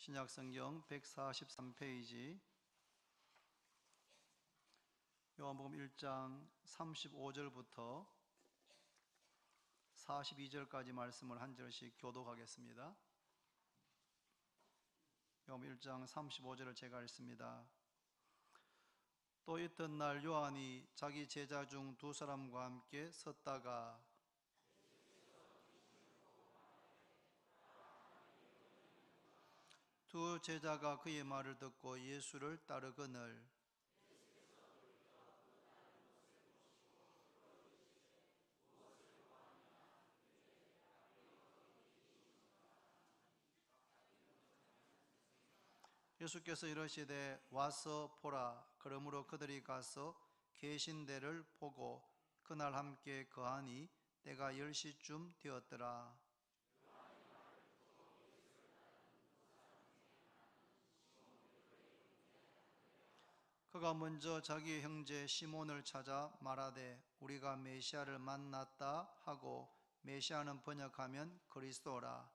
신약성경 143페이지 요한복음 1장 35절부터 42절까지 말씀을 한 절씩 교독하겠습니다. 요한복음 1장 35절을 제가 읽습니다. 또 있던 날 요한이 자기 제자 중 두 사람과 함께 섰다가 두 제자가 그의 말을 듣고 예수를 따르거늘 예수께서 이르시되 와서 보라. 그러므로 그들이 가서 계신 데를 보고 그날 함께 거하니 때가 10시쯤 되었더라. 그가 먼저 자기 형제 시몬을 찾아 말하되 우리가 메시아를 만났다 하고, 메시아는 번역하면 그리스도라.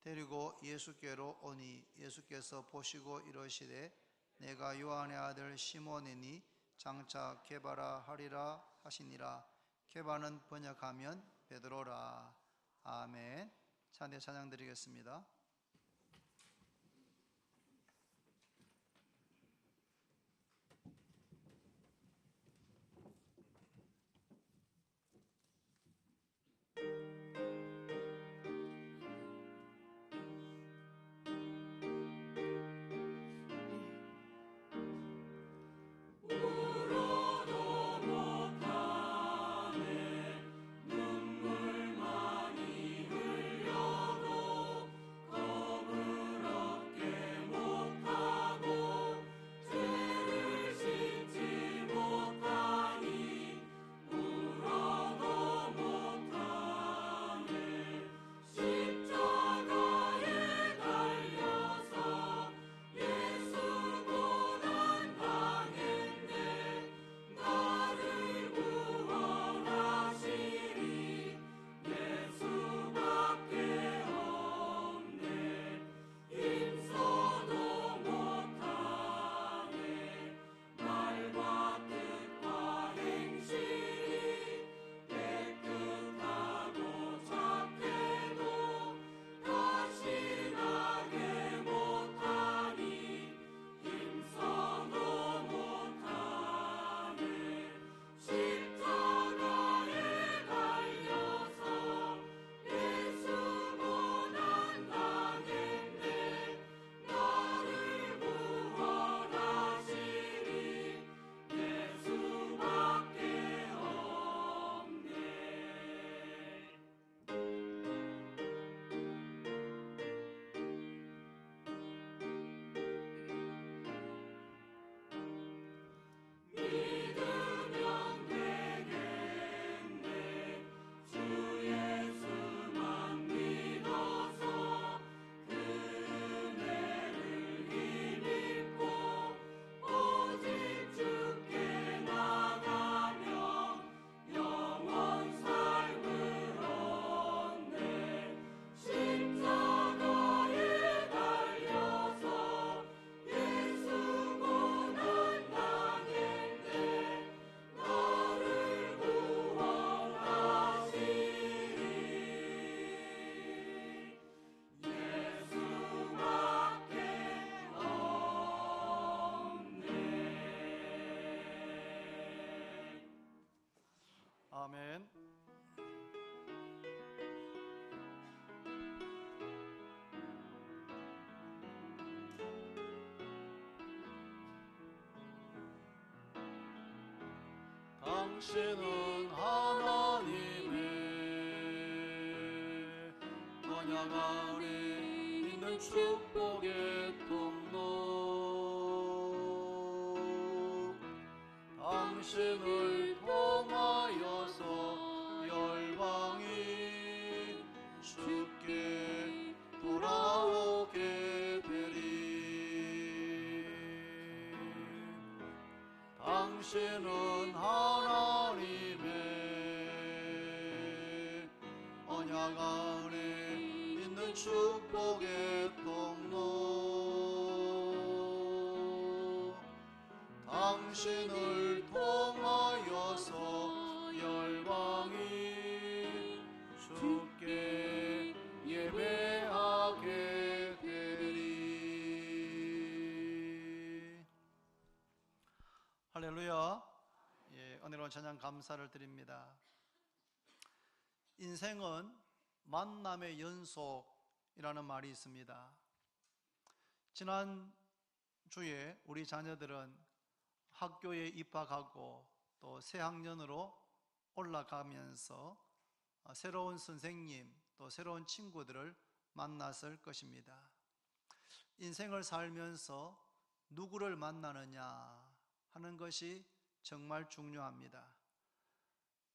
데리고 예수께로 오니 예수께서 보시고 이르시되 내가 요한의 아들 시몬이니 장차 게바라 하리라 하시니라. 게바는 번역하면 베드로라. 아멘. 찬양 찬양 드리겠습니다. 아멘. 당신은 하나님의 언약 안에 있는 축복의 통로, 당신을 통하여서 열방이 주께 돌아오게 되리. 당신은 하나님의 언약 안에 있는 축복의 통로, 당신을 통하여서 열방이 주께 예배하게 되리. 할렐루야. 은혜로운 찬양 감사를 드립니다. 인생은 만남의 연속이라는 말이 있습니다. 지난 주에 우리 자녀들은 학교에 입학하고 또 새학년으로 올라가면서 새로운 선생님 또 새로운 친구들을 만났을 것입니다. 인생을 살면서 누구를 만나느냐 하는 것이 정말 중요합니다.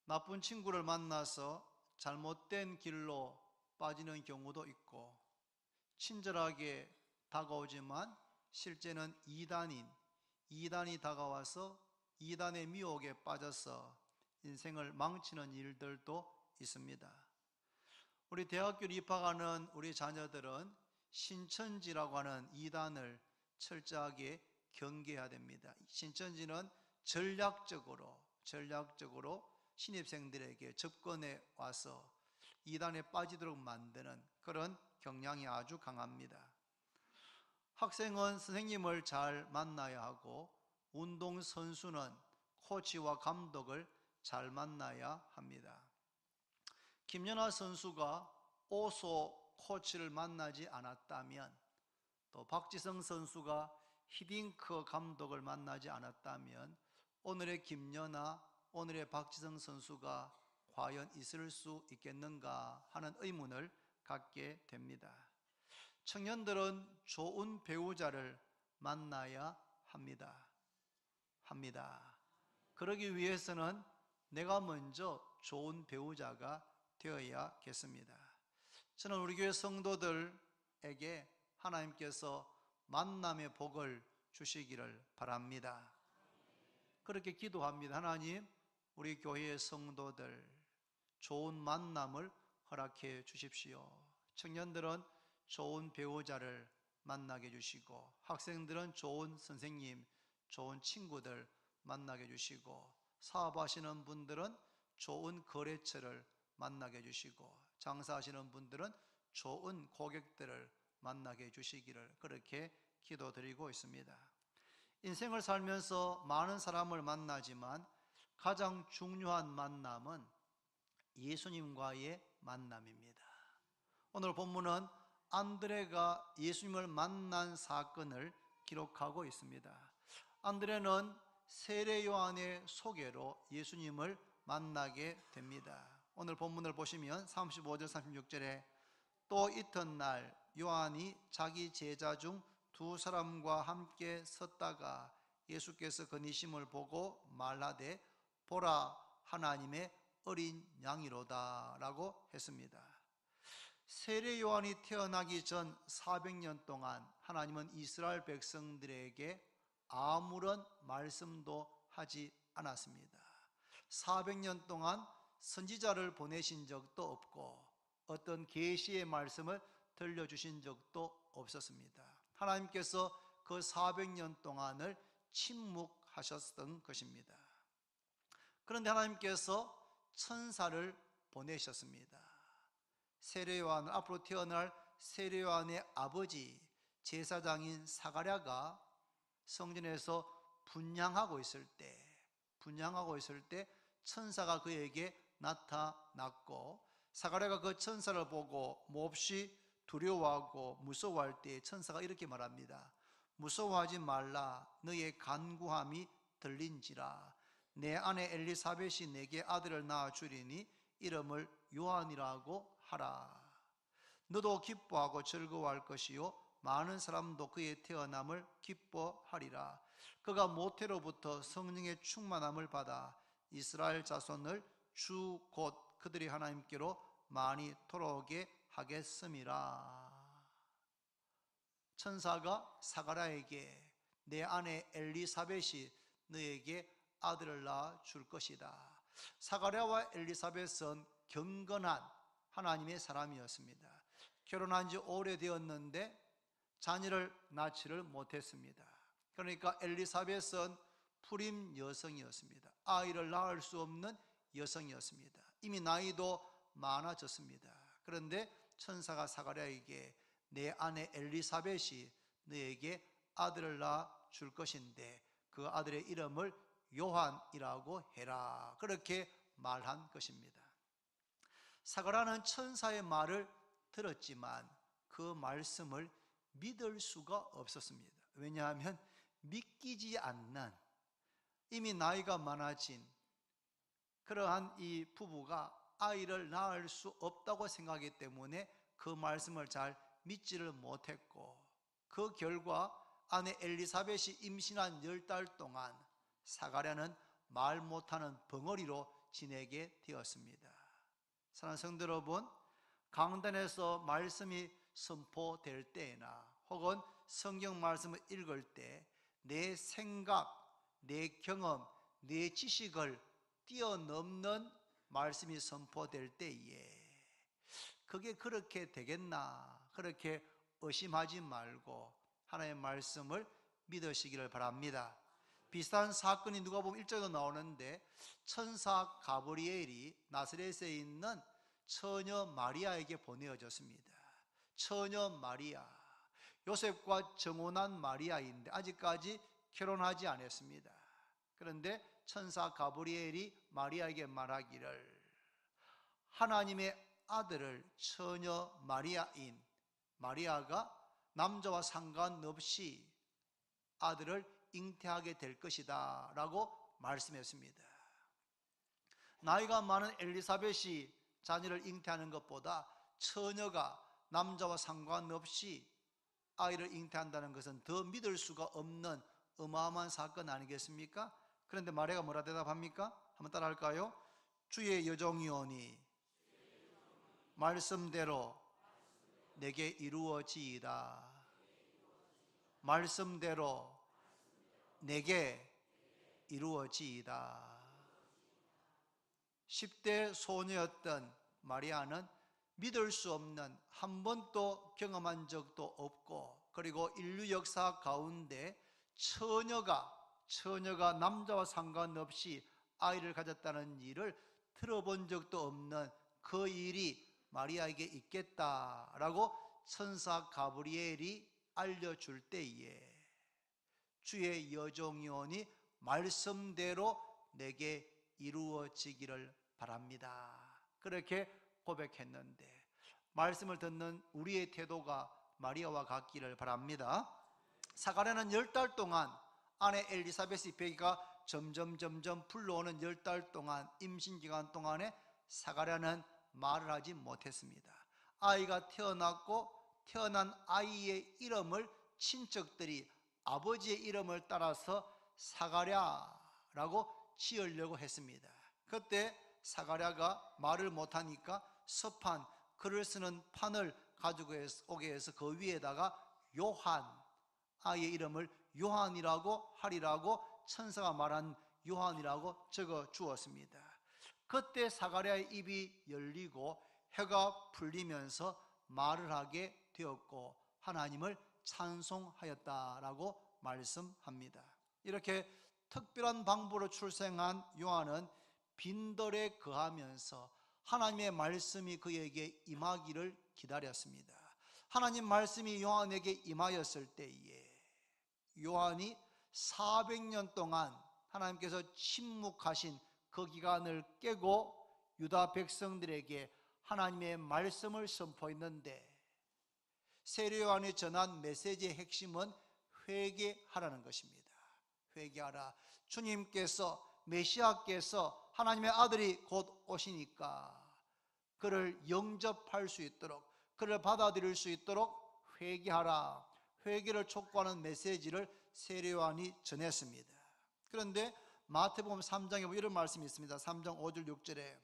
나쁜 친구를 만나서 잘못된 길로 빠지는 경우도 있고, 친절하게 다가오지만 실제는 이단이 다가와서 이단의 미혹에 빠져서 인생을 망치는 일들도 있습니다. 우리 대학교를 입학하는 우리 자녀들은 신천지라고 하는 이단을 철저하게 경계해야 됩니다. 신천지는 전략적으로 신입생들에게 접근해 와서 이단에 빠지도록 만드는 그런 경향이 아주 강합니다. 학생은 선생님을 잘 만나야 하고, 운동선수는 코치와 감독을 잘 만나야 합니다. 김연아 선수가 오소 코치를 만나지 않았다면, 또 박지성 선수가 히딩크 감독을 만나지 않았다면 오늘의 김연아, 오늘의 박지성 선수가 과연 있을 수 있겠는가 하는 의문을 갖게 됩니다. 청년들은 좋은 배우자를 만나야 합니다. 그러기 위해서는 내가 먼저 좋은 배우자가 되어야겠습니다. 저는 우리 교회 성도들에게 하나님께서 만남의 복을 주시기를 바랍니다. 그렇게 기도합니다. 하나님, 우리 교회의 성도들 좋은 만남을 허락해 주십시오. 청년들은 좋은 배우자를 만나게 해주시고, 학생들은 좋은 선생님, 좋은 친구들 만나게 해주시고, 사업하시는 분들은 좋은 거래처를 만나게 해주시고, 장사하시는 분들은 좋은 고객들을 만나게 해주시기를 그렇게 기도드리고 있습니다. 인생을 살면서 많은 사람을 만나지만 가장 중요한 만남은 예수님과의 만남입니다. 오늘 본문은 안드레가 예수님을 만난 사건을 기록하고 있습니다. 안드레는 세례 요한의 소개로 예수님을 만나게 됩니다. 오늘 본문을 보시면 35절 36절에 또 이튿날 요한이 자기 제자 중 두 사람과 함께 섰다가 예수께서 그니심을 보고 말하되 보라 하나님의 어린 양이로다 라고 했습니다. 세례 요한이 태어나기 전 400년 동안 하나님은 이스라엘 백성들에게 아무런 말씀도 하지 않았습니다. 400년 동안 선지자를 보내신 적도 없고 어떤 계시의 말씀을 들려주신 적도 없었습니다. 하나님께서 그 400년 동안을 침묵하셨던 것입니다. 그런데 하나님께서 천사를 보내셨습니다. 세례 요한, 앞으로 태어날 세례 요한의 아버지 제사장인 사가랴가 성전에서 분향하고 있을 때 천사가 그에게 나타났고, 사가랴가 그 천사를 보고 몹시 두려워하고 무서워할 때 천사가 이렇게 말합니다. 무서워하지 말라. 너의 간구함이 들린지라. 내 아내 엘리사벳이 내게 아들을 낳아 주리니 이름을 요한이라고 하라. 너도 기뻐하고 즐거워할 것이요 많은 사람도 그의 태어남을 기뻐하리라. 그가 모태로부터 성령의 충만함을 받아 이스라엘 자손을 주 곧 그들이 하나님께로 많이 돌아오게 하겠음이라. 천사가 사가랴에게 내 아내 엘리사벳이 너에게 아들을 낳아 줄 것이다. 사가랴와 엘리사벳은 경건한 하나님의 사람이었습니다. 결혼한 지 오래되었는데 자녀를 낳지를 못했습니다. 그러니까 엘리사벳은 풀임 여성이었습니다. 아이를 낳을 수 없는 여성이었습니다. 이미 나이도 많아졌습니다. 그런데 천사가 사가랴에게 내 아내 엘리사벳이 너에게 아들을 낳아 줄 것인데 그 아들의 이름을 요한이라고 해라, 그렇게 말한 것입니다. 사가랴는 천사의 말을 들었지만 그 말씀을 믿을 수가 없었습니다. 왜냐하면 믿기지 않는, 이미 나이가 많아진 그러한 이 부부가 아이를 낳을 수 없다고 생각하기 때문에 그 말씀을 잘 믿지를 못했고, 그 결과 아내 엘리사벳이 임신한 10달 동안 사가랴는 말 못하는 벙어리로 지내게 되었습니다. 사랑하는 성도 여러분, 강단에서 말씀이 선포될 때나 혹은 성경 말씀을 읽을 때 내 생각, 내 경험, 내 지식을 뛰어넘는 말씀이 선포될 때에 그게 그렇게 되겠나, 그렇게 의심하지 말고 하나님의 말씀을 믿으시기를 바랍니다. 비슷한 사건이 누가복음 1장에도 나오는데 천사 가브리엘이 나사렛에 있는 처녀 마리아에게 보내어졌습니다. 처녀 마리아, 요셉과 정혼한 마리아인데 아직까지 결혼하지 않았습니다. 그런데 천사 가브리엘이 마리아에게 말하기를 하나님의 아들을 처녀 마리아인 마리아가 남자와 상관없이 아들을 잉태하게 될 것이다 라고 말씀했습니다. 나이가 많은 엘리사벳이 자녀를 잉태하는 것보다 처녀가 남자와 상관없이 아이를 잉태한다는 것은 더 믿을 수가 없는 어마어마한 사건 아니겠습니까? 그런데 마리아가 뭐라 대답합니까? 한번 따라 할까요? 주의 여종이오니 말씀대로 내게 이루어지이다. 말씀대로 내게 이루어지이다. 10대 소녀였던 마리아는 믿을 수 없는, 한 번도 경험한 적도 없고, 그리고 인류 역사 가운데 처녀가 남자와 상관없이 아이를 가졌다는 일을 들어본 적도 없는 그 일이 마리아에게 있겠다라고 천사 가브리엘이 알려줄 때에 주의 여종이오니 말씀대로 내게 이루어지기를 바랍니다, 그렇게 고백했는데 말씀을 듣는 우리의 태도가 마리아와 같기를 바랍니다. 사가랴는 10달 동안 아내 엘리사벳의 배기가 점점 불러오는 10달 동안, 임신기간 동안에 사가랴는 말을 하지 못했습니다. 아이가 태어났고 태어난 아이의 이름을 친척들이 아버지의 이름을 따라서 사가랴라고 지으려고 했습니다. 그때 사가랴가 말을 못하니까 서판, 글을 쓰는 판을 가지고 오게 해서 그 위에다가 요한, 아이의 이름을 요한이라고 하리라고 천사가 말한 요한이라고 적어 주었습니다. 그때 사가랴의 입이 열리고 혀가 풀리면서 말을 하게 되었고 하나님을 찬송하였다라고 말씀합니다. 이렇게 특별한 방법으로 출생한 요한은 빈들에 거하면서 하나님의 말씀이 그에게 임하기를 기다렸습니다. 하나님 말씀이 요한에게 임하였을 때에 요한이 400년 동안 하나님께서 침묵하신 그 기간을 깨고 유다 백성들에게 하나님의 말씀을 선포했는데, 세례 요한이 전한 메시지의 핵심은 회개하라는 것입니다. 회개하라. 주님께서, 메시아께서, 하나님의 아들이 곧 오시니까 그를 영접할 수 있도록, 그를 받아들일 수 있도록 회개하라. 회개를 촉구하는 메시지를 세례 요한이 전했습니다. 그런데 마태복음 3장에 보면 이런 말씀이 있습니다. 3장 5절 6절에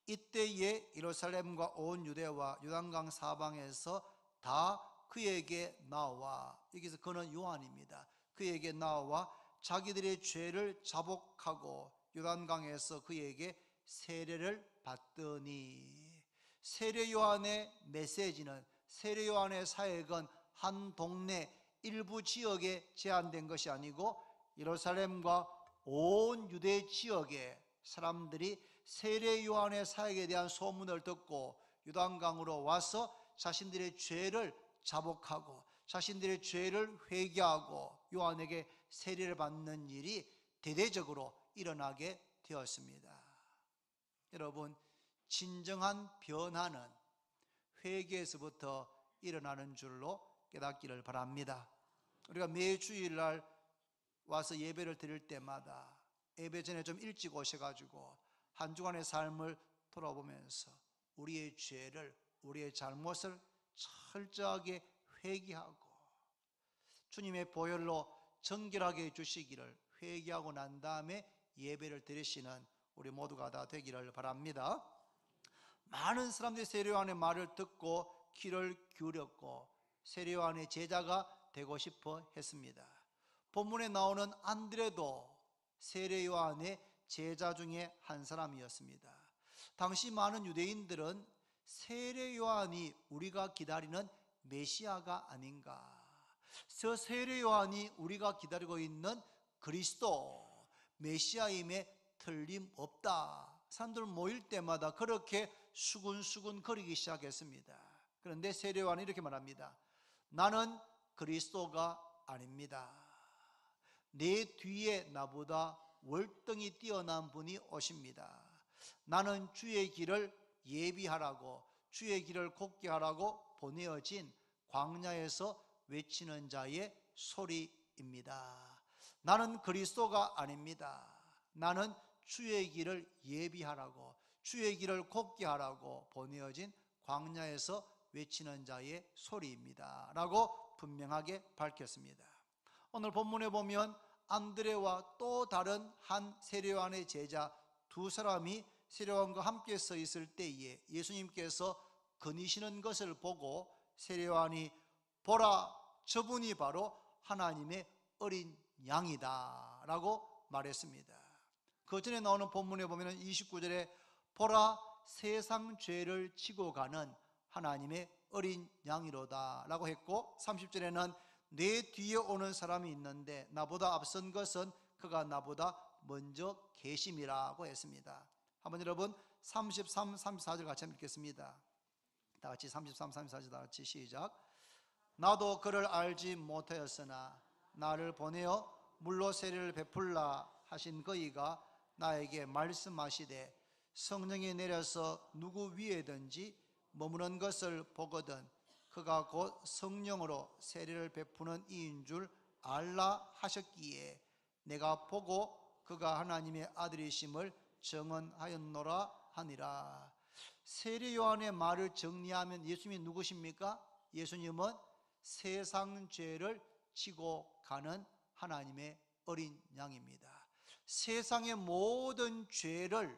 이때에 예루살렘과 온 유대와 요단강 사방에서 다 그에게 나와, 여기서 그는 요한입니다. 그에게 나와 자기들의 죄를 자복하고 요단강에서 그에게 세례를 받더니, 세례 요한의 메시지는, 세례 요한의 사역은 한 동네 일부 지역에 제한된 것이 아니고 예루살렘과 온 유대 지역에 사람들이 세례 요한의 사역에 대한 소문을 듣고 요단강으로 와서 자신들의 죄를 자복하고 자신들의 죄를 회개하고 요한에게 세례를 받는 일이 대대적으로 일어나게 되었습니다. 여러분, 진정한 변화는 회개에서부터 일어나는 줄로 깨닫기를 바랍니다. 우리가 매 주일날 와서 예배를 드릴 때마다 예배 전에 좀 일찍 오셔가지고 한 주간의 삶을 돌아보면서 우리의 죄를, 우리의 잘못을 철저하게 회개하고 주님의 보혈로 정결하게 해주시기를 회개하고 난 다음에 예배를 드리시는 우리 모두가 다 되기를 바랍니다. 많은 사람들이 세례 요한의 말을 듣고 귀를 기울였고 세례 요한의 제자가 되고 싶어 했습니다. 본문에 나오는 안드레도 세례 요한의 제자 중에 한 사람이었습니다. 당시 많은 유대인들은 세례 요한이 우리가 기다리는 메시아가 아닌가, 저 세례 요한이 우리가 기다리고 있는 그리스도 메시아임에 틀림없다. 사람들 모일 때마다 그렇게 수군수군 거리기 시작했습니다. 그런데 세례 요한이 이렇게 말합니다. 나는 그리스도가 아닙니다. 내 뒤에 나보다 월등히 뛰어난 분이 오십니다. 나는 주의 길을 예비하라고, 주의 길을 곱게 하라고 보내어진 광야에서 외치는 자의 소리입니다. 나는 그리스도가 아닙니다. 나는 주의 길을 예비하라고, 주의 길을 곱게 하라고 보내어진 광야에서 외치는 자의 소리입니다 라고 분명하게 밝혔습니다. 오늘 본문에 보면 안드레와 또 다른 한 세례 요한의 제자 두 사람이 세례 요한과 함께 서 있을 때에 예수님께서 거니시는 것을 보고 세례 요한이 보라, 저분이 바로 하나님의 어린 양이다 라고 말했습니다. 그 전에 나오는 본문에 보면 29절에 보라, 세상 죄를 지고 가는 하나님의 어린 양이로다 라고 했고, 30절에는 내 뒤에 오는 사람이 있는데 나보다 앞선 것은 그가 나보다 먼저 계심이라고 했습니다. 한번 여러분 33, 34절 같이 한번 읽겠습니다. 다 같이 33, 34절 다 같이 시작. 나도 그를 알지 못하였으나 나를 보내어 물로 세례를 베풀라 하신 그이가 나에게 말씀하시되 성령이 내려서 누구 위에든지 머무는 것을 보거든 그가 곧 성령으로 세례를 베푸는 이인 줄 알라 하셨기에 내가 보고 그가 하나님의 아들이심을 증언하였노라 하니라. 세례 요한의 말을 정리하면 예수님이 누구십니까? 예수님은 세상 죄를 지고 가는 하나님의 어린 양입니다. 세상의 모든 죄를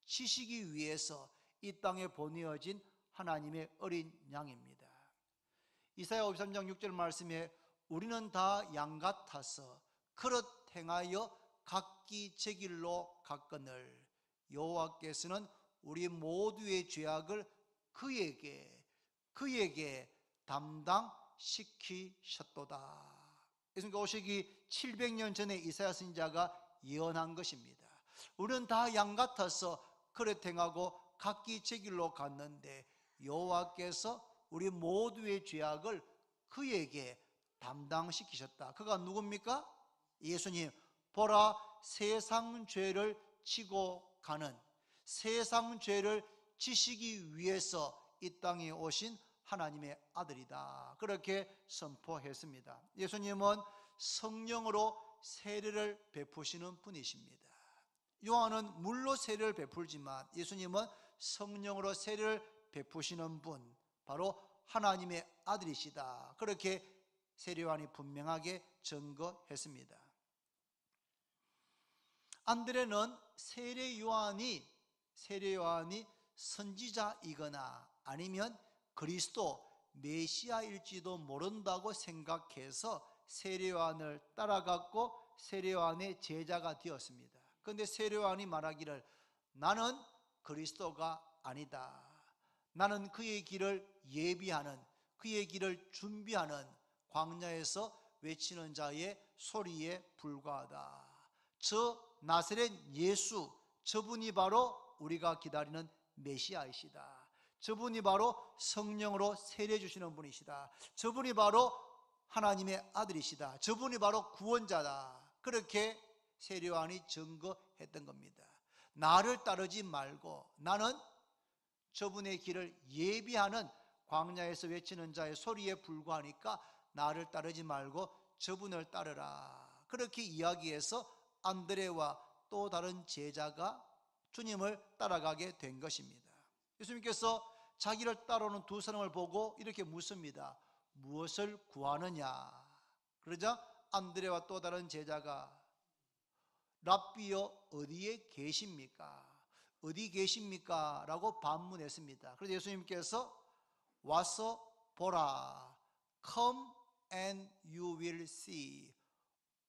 지시기 위해서 이 땅에 보내어진 하나님의 어린 양입니다. 이사야 53장 6절 말씀에 우리는 다 양 같아서 그릇 행하여 각기 제 길로 갔거늘 여호와께서는 우리 모두의 죄악을 그에게 담당시키셨도다. 예수님께서 오시기 700년 전에 이사야 선지자가 예언한 것입니다. 우리는 다 양 같아서 그릇 행하고 각기 제 길로 갔는데 여호와께서 우리 모두의 죄악을 그에게 담당시키셨다. 그가 누굽니까? 예수님. 보라, 세상 죄를 지고 가는, 세상 죄를 지시기 위해서 이 땅에 오신 하나님의 아들이다. 그렇게 선포했습니다. 예수님은 성령으로 세례를 베푸시는 분이십니다. 요한은 물로 세례를 베풀지만 예수님은 성령으로 세례를 베푸시는 분, 바로 하나님의 아들이시다. 그렇게 세례 요한이 분명하게 증거했습니다. 안드레는 세례 요한이 선지자이거나 아니면 그리스도 메시아일지도 모른다고 생각해서 세례 요한을 따라갔고 세례 요한의 제자가 되었습니다. 그런데 세례 요한이 말하기를 나는 그리스도가 아니다. 나는 그의 길을 예비하는, 그의 길을 준비하는 광야에서 외치는 자의 소리에 불과하다. 저 나사렛 예수, 저분이 바로 우리가 기다리는 메시아이시다. 저분이 바로 성령으로 세례 주시는 분이시다. 저분이 바로 하나님의 아들이시다. 저분이 바로 구원자다. 그렇게 세례 요한이 증거했던 겁니다. 나를 따르지 말고 나는 저분의 길을 예비하는 광야에서 외치는 자의 소리에 불과하니까 나를 따르지 말고 저분을 따르라. 그렇게 이야기해서 안드레와 또 다른 제자가 주님을 따라가게 된 것입니다. 예수님께서 자기를 따라오는 두 사람을 보고 이렇게 묻습니다. 무엇을 구하느냐? 그러자 안드레와 또 다른 제자가 랍비여 어디에 계십니까? 어디 계십니까? 라고 반문했습니다. 그래서 예수님께서 와서 보라. Come and you will see.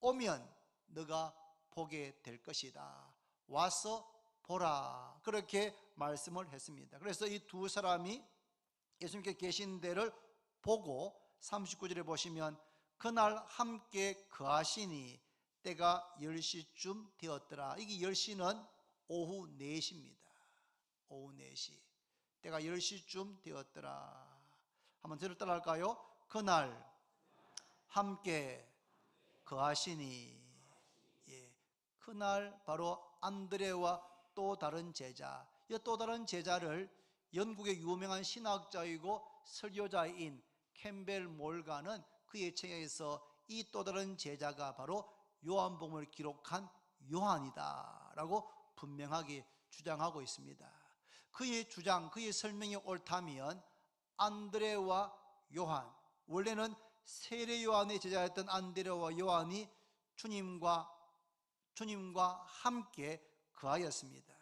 오면 너가 보게 될 것이다. 와서 보라. 그렇게 말씀을 했습니다. 그래서 이 두 사람이 예수님께 계신 데를 보고 39절에 보시면 그날 함께 거하시니 때가 10시쯤 되었더라. 이게 10시는 오후 4시입니다. 오후 4시. 때가 10시쯤 되었더라. 한번 저를 따라 할까요? 그날 함께 거하시니. 예, 그날 바로 안드레와 또 다른 제자, 이 또 다른 제자를 영국의 유명한 신학자이고 설교자인 캠벨 몰가는 그의 책에서 이 또 다른 제자가 바로 요한복음을 기록한 요한이다 라고 분명하게 주장하고 있습니다. 그의 주장, 그의 설명이 옳다면 안드레와 요한, 원래는 세례 요한의 제자였던 안드레와 요한이 주님과 함께 거하였습니다.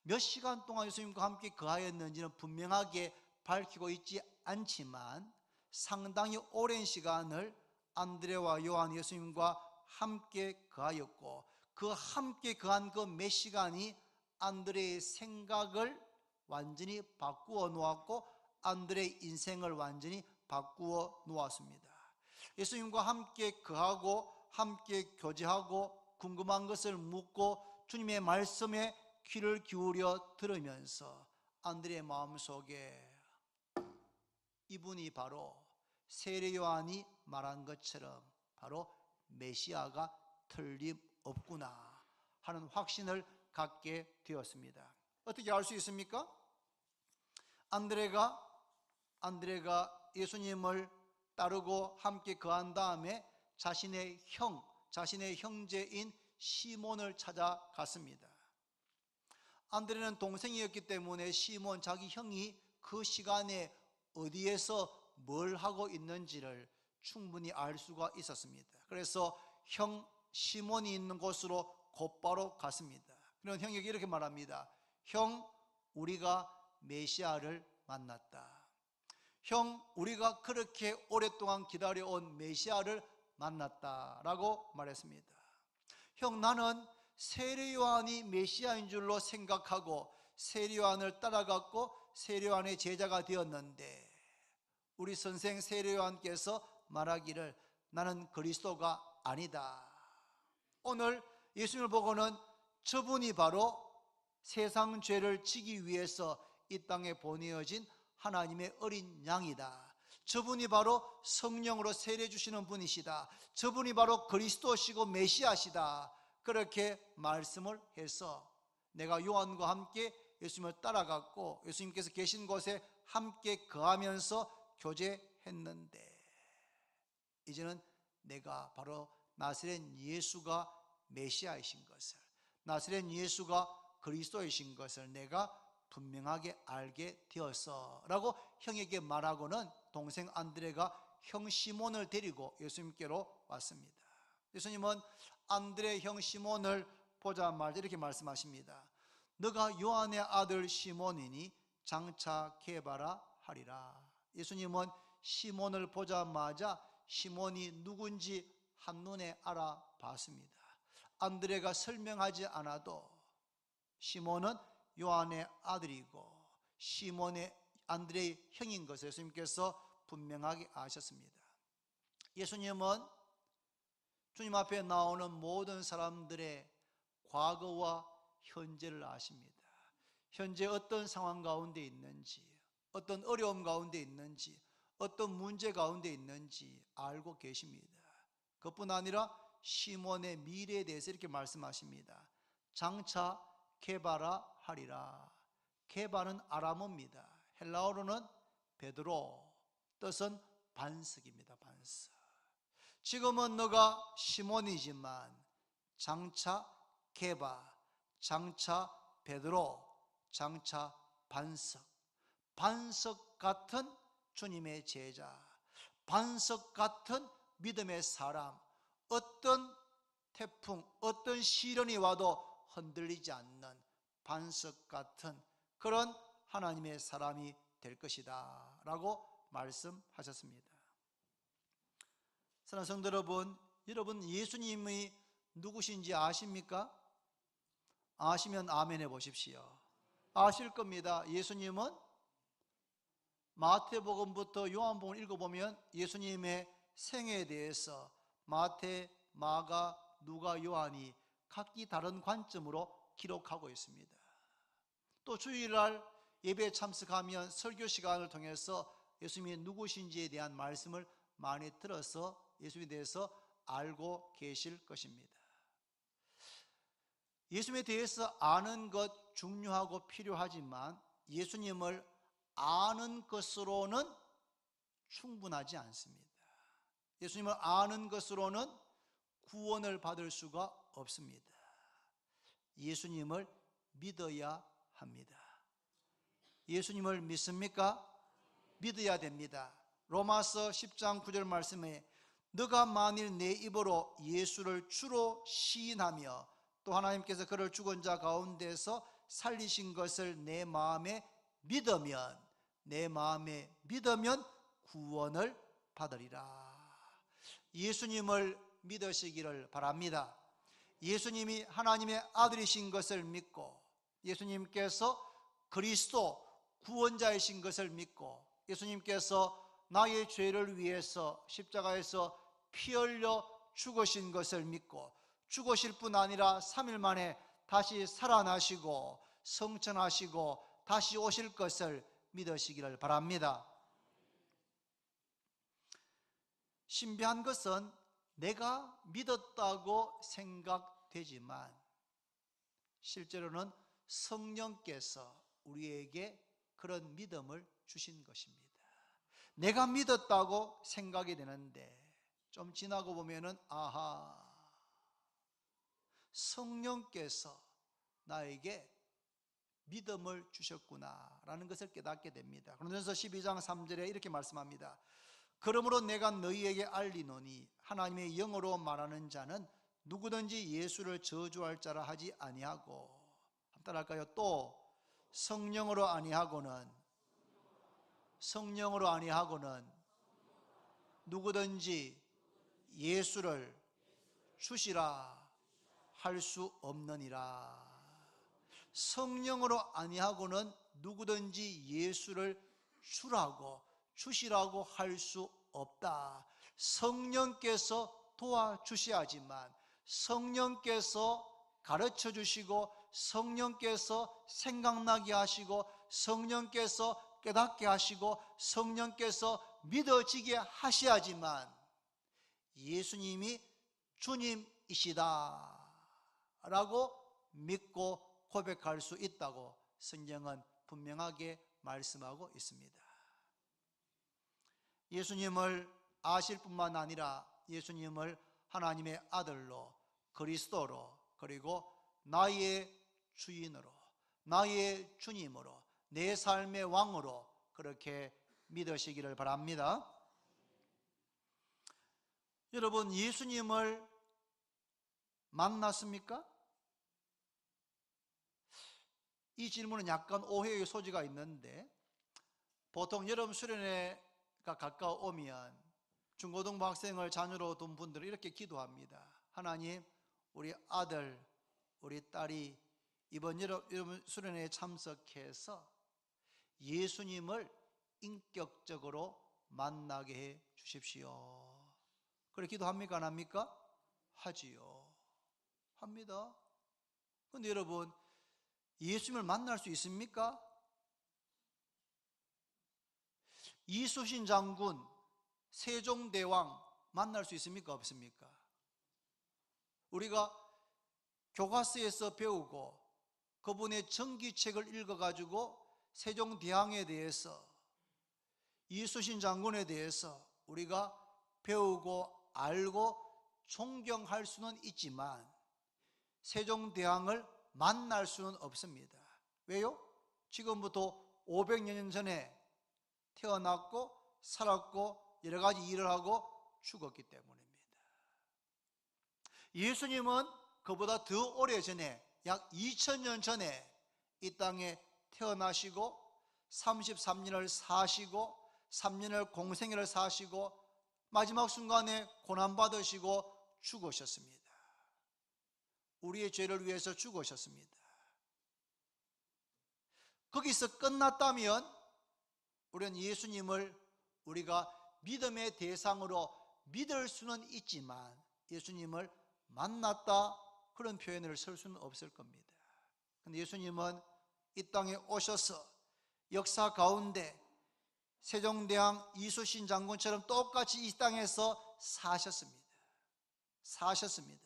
몇 시간 동안 예수님과 함께 거하였는지는 분명하게 밝히고 있지 않지만 상당히 오랜 시간을 안드레와 요한 예수님과 함께 거하였고, 그 함께 거한 그 몇 시간이 안드레의 생각을 완전히 바꾸어 놓았고 안드레의 인생을 완전히 바꾸어 놓았습니다. 예수님과 함께 거하고 함께 교제하고 궁금한 것을 묻고 주님의 말씀에 귀를 기울여 들으면서 안드레의 마음속에 이분이 바로 세례 요한이 말한 것처럼 바로 메시아가 틀림없구나 하는 확신을 갖게 되었습니다. 어떻게 알 수 있습니까? 안드레가 예수님을 따르고 함께 거한 다음에 자신의 형제인 시몬을 찾아갔습니다. 안드레는 동생이었기 때문에 시몬, 자기 형이 그 시간에 어디에서 뭘 하고 있는지를 충분히 알 수가 있었습니다. 그래서 형 시몬이 있는 곳으로 곧바로 갔습니다. 그런 형에게 이렇게 말합니다. 형, 우리가 메시아를 만났다. 형, 우리가 그렇게 오랫동안 기다려온 메시아를 만났다라고 말했습니다. 형, 나는 세례 요한이 메시아인 줄로 생각하고 세례 요한을 따라갔고 세례 요한의 제자가 되었는데 우리 선생 세례 요한께서 말하기를 나는 그리스도가 아니다. 오늘 예수님을 보고는 저분이 바로 세상 죄를 지기 위해서 이 땅에 보내어진 하나님의 어린 양이다. 저분이 바로 성령으로 세례 주시는 분이시다. 저분이 바로 그리스도시고 메시아시다. 그렇게 말씀을 해서 내가 요한과 함께 예수님을 따라갔고 예수님께서 계신 곳에 함께 거하면서 교제했는데 이제는 내가 바로 나사렛 예수가 메시아이신 것을, 나사렛 예수가 그리스도이신 것을 내가 분명하게 알게 되었어 라고 형에게 말하고는 동생 안드레가 형 시몬을 데리고 예수님께로 왔습니다. 예수님은 안드레 형 시몬을 보자마자 이렇게 말씀하십니다. 너가 요한의 아들 시몬이니 장차 게바라 하리라. 예수님은 시몬을 보자마자 시몬이 누군지 한눈에 알아봤습니다. 안드레가 설명하지 않아도 시몬은 요한의 아들이고 시몬의 안드레의 형인 것을 예수님께서 분명하게 아셨습니다. 예수님은 주님 앞에 나오는 모든 사람들의 과거와 현재를 아십니다. 현재 어떤 상황 가운데 있는지, 어떤 어려움 가운데 있는지, 어떤 문제 가운데 있는지 알고 계십니다. 그뿐 아니라 시몬의 미래에 대해서 이렇게 말씀하십니다. 장차 게바라 하리라. 게바는 아람어입니다. 헬라어로는 베드로, 뜻은 반석입니다. 반석. 지금은 너가 시몬이지만 장차 게바, 장차 베드로, 장차 반석. 반석 같은 주님의 제자, 반석 같은 믿음의 사람, 어떤 태풍, 어떤 시련이 와도 흔들리지 않는 반석 같은 그런 하나님의 사람이 될 것이다 라고 말씀하셨습니다. 사랑하는 성도 여러분, 여러분 예수님이 누구신지 아십니까? 아시면 아멘 해보십시오. 아실 겁니다. 예수님은 마태복음부터 요한복음을 읽어보면 예수님의 생애에 대해서 마태, 마가, 누가, 요한이 각기 다른 관점으로 기록하고 있습니다. 또 주일날 예배에 참석하면 설교 시간을 통해서 예수님이 누구신지에 대한 말씀을 많이 들어서 예수님에 대해서 알고 계실 것입니다. 예수님에 대해서 아는 것 중요하고 필요하지만 예수님을 아는 것으로는 충분하지 않습니다. 예수님을 아는 것으로는 구원을 받을 수가 없습니다. 예수님을 믿어야 합니다. 예수님을 믿습니까? 믿어야 됩니다. 로마서 10장 9절 말씀에 너가 만일 내 입으로 예수를 주로 시인하며 또 하나님께서 그를 죽은 자 가운데서 살리신 것을 내 마음에 믿으면 구원을 받으리라. 예수님을 믿으시기를 바랍니다. 예수님이 하나님의 아들이신 것을 믿고 예수님께서 그리스도 구원자이신 것을 믿고 예수님께서 나의 죄를 위해서 십자가에서 피 흘려 죽으신 것을 믿고 죽으실 뿐 아니라 3일 만에 다시 살아나시고 성천하시고 다시 오실 것을 믿으시기를 바랍니다. 신비한 것은 내가 믿었다고 생각되지만 실제로는 성령께서 우리에게 그런 믿음을 주신 것입니다. 내가 믿었다고 생각이 되는데 좀 지나고 보면은 아하, 성령께서 나에게 믿음을 주셨구나 라는 것을 깨닫게 됩니다. 고린도전서 12장 3절에 이렇게 말씀합니다. 그러므로 내가 너희에게 알리노니 하나님의 영으로 말하는 자는 누구든지 예수를 저주할 자라 하지 아니하고, 한번 따라할까요? 또 성령으로 아니하고는 누구든지 예수를 주시라 할 수 없느니라. 성령으로 아니하고는 누구든지 예수를 주시라고 할 수 없다. 성령께서 도와주셔야지만, 성령께서 가르쳐 주시고 성령께서 생각나게 하시고 성령께서 깨닫게 하시고 성령께서 믿어지게 하셔야지만 예수님이 주님이시다 라고 믿고 고백할 수 있다고 성경은 분명하게 말씀하고 있습니다. 예수님을 아실 뿐만 아니라 예수님을 하나님의 아들로, 그리스도로, 그리고 나의 주인으로, 나의 주님으로, 내 삶의 왕으로 그렇게 믿으시기를 바랍니다. 여러분, 예수님을 만났습니까? 이 질문은 약간 오해의 소지가 있는데, 보통 여름 수련회가 가까워오면 중고등부 학생을 자녀로 둔 분들은 이렇게 기도합니다. 하나님, 우리 아들, 우리 딸이 이번 여름 수련회에 참석해서 예수님을 인격적으로 만나게 해 주십시오. 그래 기도합니까? 안 합니까? 하지요. 합니다. 그런데 여러분, 예수님을 만날 수 있습니까? 이순신 장군, 세종대왕 만날 수 있습니까? 없습니까? 우리가 교과서에서 배우고 그분의 전기책을 읽어가지고 세종대왕에 대해서, 이순신 장군에 대해서 우리가 배우고 알고 존경할 수는 있지만 세종대왕을 만날 수는 없습니다. 왜요? 지금부터 500여 년 전에 태어났고 살았고 여러 가지 일을 하고 죽었기 때문입니다. 예수님은 그보다 더 오래전에, 약 2000년 전에 이 땅에 태어나시고 33년을 사시고 3년을 공생애를 사시고 마지막 순간에 고난받으시고 죽으셨습니다. 우리의 죄를 위해서 죽으셨습니다. 거기서 끝났다면 우리는 예수님을 우리가 믿음의 대상으로 믿을 수는 있지만 예수님을 만났다, 그런 표현을 쓸 수는 없을 겁니다. 그런데 예수님은 이 땅에 오셔서 역사 가운데 세종대왕 이순신 장군처럼 똑같이 이 땅에서 사셨습니다.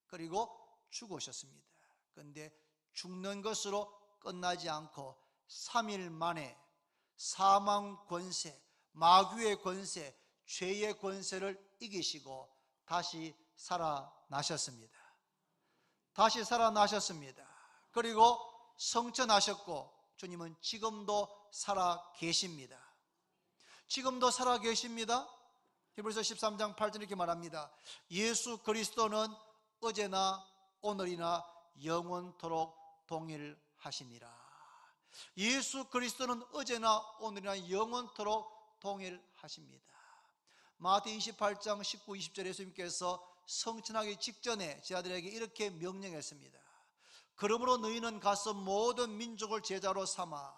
그리고 죽으셨습니다. 그런데 죽는 것으로 끝나지 않고 3일 만에 사망 권세, 마귀의 권세, 죄의 권세를 이기시고 다시 살아나셨습니다. 다시 살아나셨습니다. 그리고 성천하셨고 주님은 지금도 살아 계십니다. 지금도 살아 계십니다. 히브리서 13장 8절 이렇게 말합니다. 예수 그리스도는 어제나 오늘이나 영원토록 동일하시니라. 예수 그리스도는 어제나 오늘이나 영원토록 동일하십니다. 마태복음 28장 19, 20절에 예수님께서 성천하기 직전에 제 아들에게 이렇게 명령했습니다. 그러므로 너희는 가서 모든 민족을 제자로 삼아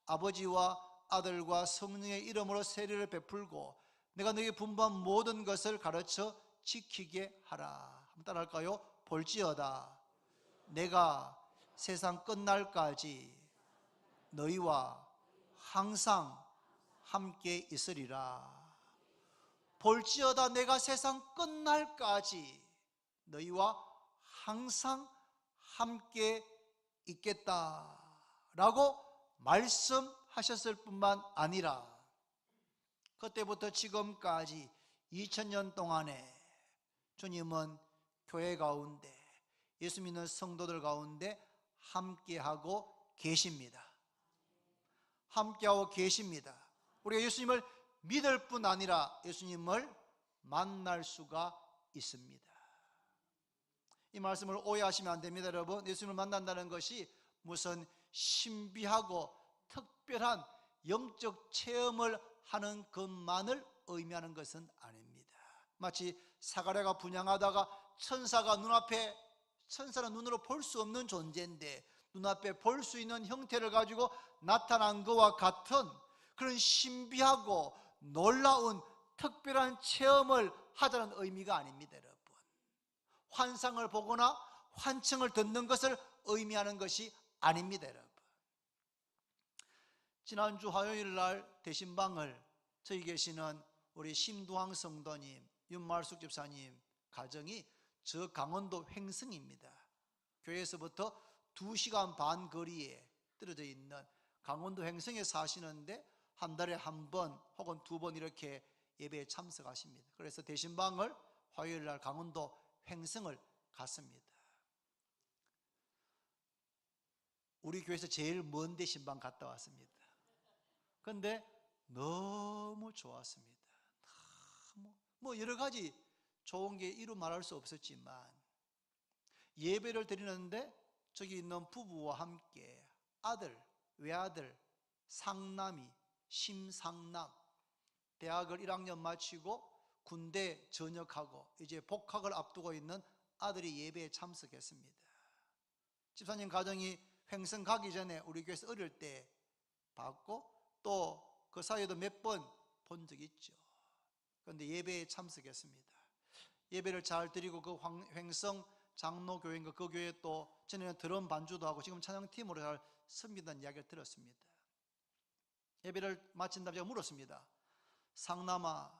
아버지와 아들과 성령의 이름으로 세례를 베풀고 내가 너희에게 분부한 모든 것을 가르쳐 지키게 하라. 한번 따라할까요? 볼지어다 내가 세상 끝날까지 너희와 항상 함께 있으리라. 볼지어다 내가 세상 끝날까지 너희와 항상 함께 있겠다라고 말씀하셨을 뿐만 아니라 그때부터 지금까지 2000년 동안에 주님은 교회 가운데, 예수 믿는 성도들 가운데 함께하고 계십니다. 함께하고 계십니다. 우리가 예수님을 믿을 뿐 아니라 예수님을 만날 수가 있습니다. 이 말씀을 오해하시면 안 됩니다. 여러분, 예수님을 만난다는 것이 무슨 신비하고 특별한 영적 체험을 하는 것만을 의미하는 것은 아닙니다. 마치 사가랴가 분향하다가 천사는 눈으로 볼 수 없는 존재인데 눈앞에 볼 수 있는 형태를 가지고 나타난 것과 같은 그런 신비하고 놀라운 특별한 체험을 하자는 의미가 아닙니다. 여러분, 환상을 보거나 환청을 듣는 것을 의미하는 것이 아닙니다. 여러분, 지난주 화요일 날 대신방을 저희 계시는 우리 심두항 성도님, 윤말숙 집사님 가정이 저 강원도 횡성입니다. 교회에서부터 2시간 반 거리에 떨어져 있는 강원도 횡성에 사시는데 한 달에 한 번 혹은 2번 이렇게 예배에 참석하십니다. 그래서 대신방을 화요일 날 강원도 횡성을 갔습니다. 우리 교회에서 제일 먼 대신방 갔다 왔습니다. 그런데 너무 좋았습니다. 너무 여러 가지 좋은 게 이루 말할 수 없었지만 예배를 드리는데 저기 있는 부부와 함께 아들, 외아들, 상남이, 심상남, 대학을 1학년 마치고 군대 전역하고 이제 복학을 앞두고 있는 아들이 예배에 참석했습니다. 집사님 가정이 횡성 가기 전에 우리 교회에서 어릴 때 봤고 또 그 사이에도 몇 번 본 적이 있죠. 그런데 예배에 참석했습니다. 예배를 잘 드리고 그 횡성 장로교회인가 그 교회에 또 전에는 드럼 반주도 하고 지금 찬양팀으로 잘 섬긴다는 이야기를 들었습니다. 예배를 마친다면 제가 물었습니다. 상남아,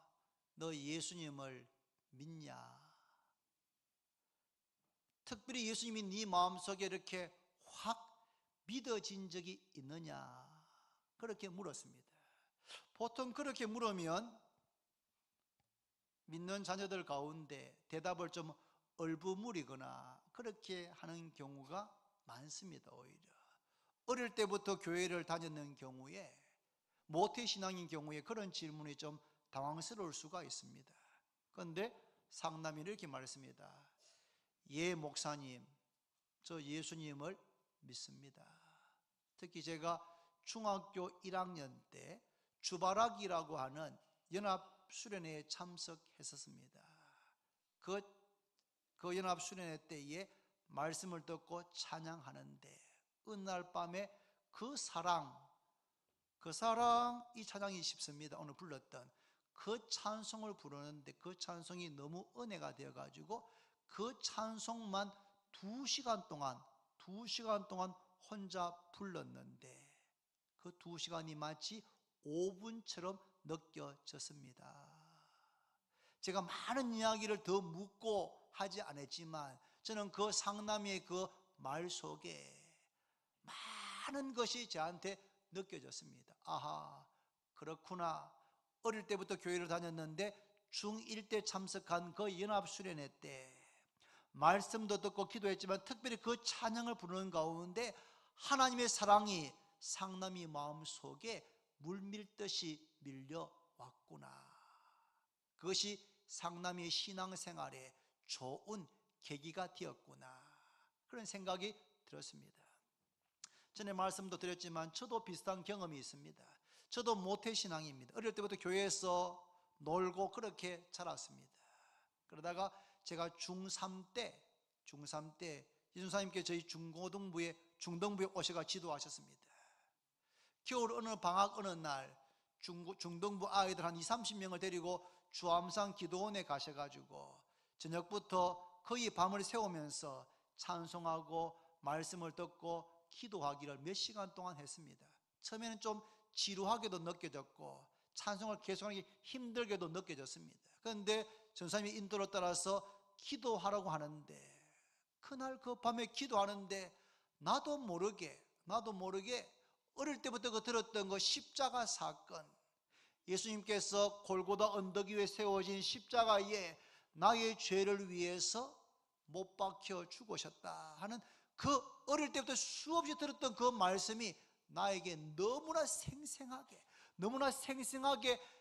너 예수님을 믿냐? 특별히 예수님이 네 마음속에 이렇게 확 믿어진 적이 있느냐? 그렇게 물었습니다. 보통 그렇게 물으면 믿는 자녀들 가운데 대답을 좀 얼부무리거나 그렇게 하는 경우가 많습니다. 오히려 어릴 때부터 교회를 다녔는 경우에, 모태신앙인 경우에 그런 질문이 좀 당황스러울 수가 있습니다. 그런데 상남이 이렇게 말했습니다. 예, 목사님, 저 예수님을 믿습니다. 특히 제가 중학교 1학년 때 주바라기라고 하는 연합수련회에 참석했었습니다. 그 연합수련회 때에 말씀을 듣고 찬양하는데 어느 날 밤에 그 사랑 이 찬양이 쉽습니다. 오늘 불렀던 그 찬송을 부르는데 그 찬송이 너무 은혜가 되어가지고 그 찬송만 2시간 동안 혼자 불렀는데 그 2시간이 마치 5분처럼 느껴졌습니다. 제가 많은 이야기를 더 묻고 하지 않았지만 저는 그 상남이의 그 말 속에 많은 것이 저한테 느껴졌습니다. 아하, 그렇구나. 어릴 때부터 교회를 다녔는데 중1 때 참석한 그 연합수련회 때 말씀도 듣고 기도했지만 특별히 그 찬양을 부르는 가운데 하나님의 사랑이 상남이 마음속에 물밀듯이 밀려왔구나. 그것이 상남이의 신앙생활에 좋은 계기가 되었구나, 그런 생각이 들었습니다. 전에 말씀도 드렸지만 저도 비슷한 경험이 있습니다. 저도 모태신앙입니다. 어릴 때부터 교회에서 놀고 그렇게 자랐습니다. 그러다가 제가 중3 때 이준사님께 저희 중등부에 오셔가 지도하셨습니다. 겨울 어느 방학 어느 날 중등부 아이들 한 20-30명을 데리고 주암산 기도원에 가셔가지고 저녁부터 거의 밤을 새우면서 찬송하고 말씀을 듣고 기도하기를 몇 시간 동안 했습니다. 처음에는 좀 지루하게도 느껴졌고 찬송을 계속하기 힘들게도 느껴졌습니다. 그런데 전사님의 인도를 따라서 기도하라고 하는데 그날 그 밤에 기도하는데 나도 모르게 어릴 때부터 그 들었던 그 십자가 사건, 예수님께서 골고다 언덕 위에 세워진 십자가에 나의 죄를 위해서 못 박혀 죽으셨다 하는 그 어릴 때부터 수없이 들었던 그 말씀이 나에게 너무나 생생하게